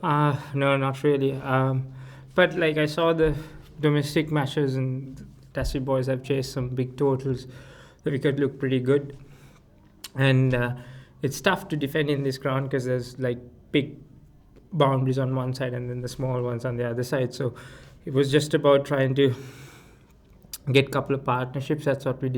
No, not really. But like I saw the domestic matches and Tassie boys have chased some big totals. The wicket looked pretty good, and it's tough to defend in this ground because there's like big boundaries on one side and then the small ones on the other side. So it was just about trying to get a couple of partnerships. That's what we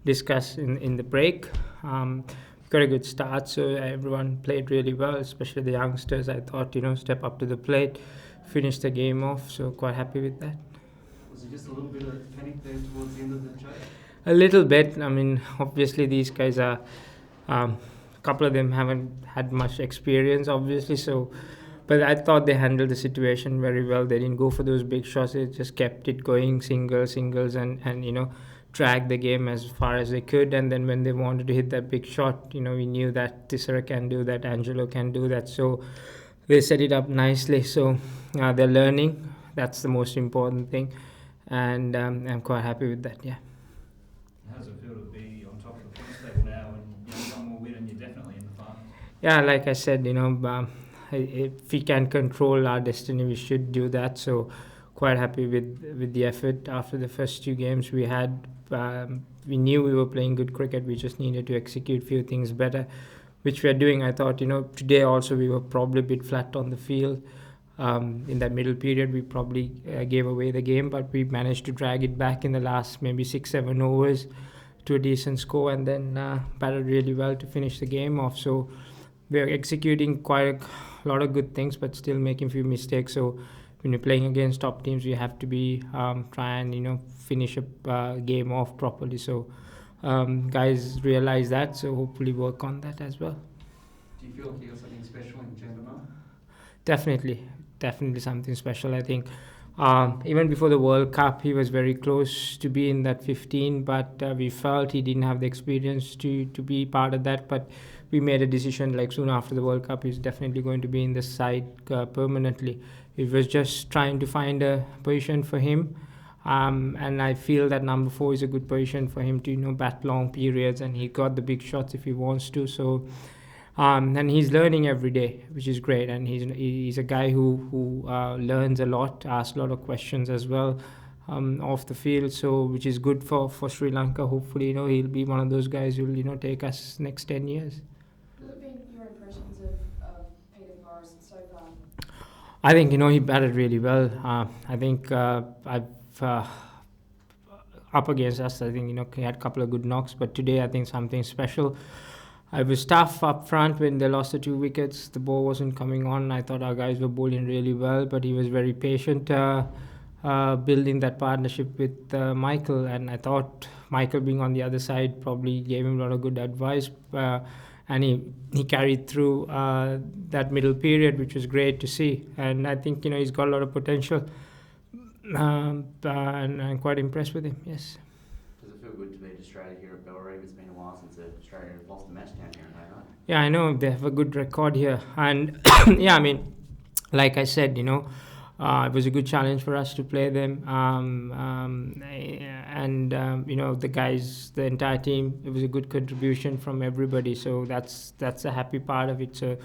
discussed in the break. Got a good start, so everyone played really well, especially the youngsters. I thought, step up to the plate, finish the game off, so quite happy with that. Was it just a little bit of panic there towards the end of the chase? A little bit. I mean, obviously these guys are, a couple of them haven't had much experience, obviously, so but I thought they handled the situation very well. They didn't go for those big shots. They just kept it going, singles, and drag the game as far as they could. And then when they wanted to hit that big shot, we knew that Tissera can do that, Angelo can do that. So they set it up nicely. So they're learning. That's the most important thing, and I'm quite happy with that. Yeah. How does it feel to be on top of the points table now, and you've one more win, and you're definitely in the final? Yeah, like I said, if we can control our destiny, we should do that. So quite happy with the effort after the first two games we had. We knew we were playing good cricket. We just needed to execute few things better, which we are doing. I thought, today also we were probably a bit flat on the field. In that middle period, we probably gave away the game, but we managed to drag it back in the last maybe 6-7 overs to a decent score, and then batted really well to finish the game off. So we're executing quite a lot of good things, but still making few mistakes. So when you're playing against top teams, you have to be try and finish a game off properly. So guys realize that, so hopefully work on that as well. Do you feel like you got something special in Chamberlain? Definitely something special. I think even before the World Cup, he was very close to be in that 15, but we felt he didn't have the experience to be part of that. But we made a decision like soon after the World Cup, he's definitely going to be in the side permanently. It was just trying to find a position for him. And I feel that number 4 is a good position for him to bat long periods, and he got the big shots if he wants to. So and he's learning every day, which is great. And he's a guy who learns a lot, asks a lot of questions as well off the field. So which is good for Sri Lanka. Hopefully, he'll be one of those guys who'll take us next 10 years. What have been your impressions of Peter Morrison so far? I think he batted really well. I think I've up against us. I think he had a couple of good knocks, but today I think something special. I was tough up front when they lost the 2 wickets. The ball wasn't coming on. I thought our guys were bowling really well, but he was very patient building that partnership with Michael. And I thought Michael being on the other side probably gave him a lot of good advice. And he carried through that middle period, which was great to see. And I think he's got a lot of potential. And I'm quite impressed with him, yes. Does it feel good to beat Australia here at Bellerive? It's been a while since Australia have lost a match down here in Hobart. Yeah, I know they have a good record here, and yeah, I mean, like I said, it was a good challenge for us to play them, and the guys, the entire team, it was a good contribution from everybody. So that's a happy part of it. So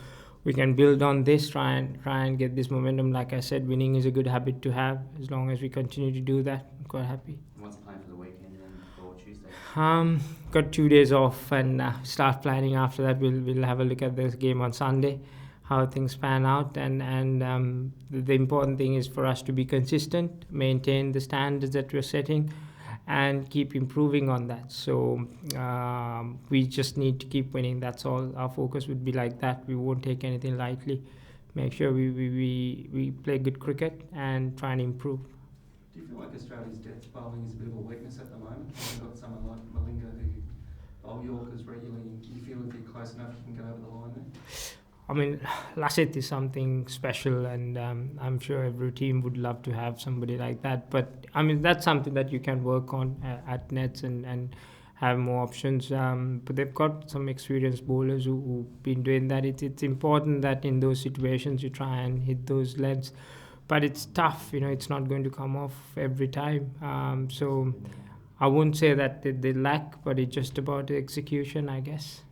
we can build on this, try and get this momentum. Like I said, winning is a good habit to have. As long as we continue to do that, I'm quite happy. What's the plan for the weekend then for Tuesday? Got 2 days off and start planning after that. We'll have a look at this game on Sunday, how things pan out, and the important thing is for us to be consistent, maintain the standards that we're setting, and keep improving on that. So we just need to keep winning. That's all. Our focus would be like that. We won't take anything lightly. Make sure we play good cricket and try and improve. Do you feel like Australia's death bowling is a bit of a weakness at the moment? You've got someone like Malinga who bowl Yorkers regularly. Do you feel if you're close enough you can go over the line there? I mean, Lasith is something special, and I'm sure every team would love to have somebody like that. But I mean, that's something that you can work on at nets and have more options. But they've got some experienced bowlers who've been doing that. It's important that in those situations you try and hit those lengths. But it's tough, it's not going to come off every time. So I wouldn't say that they lack, but it's just about the execution, I guess.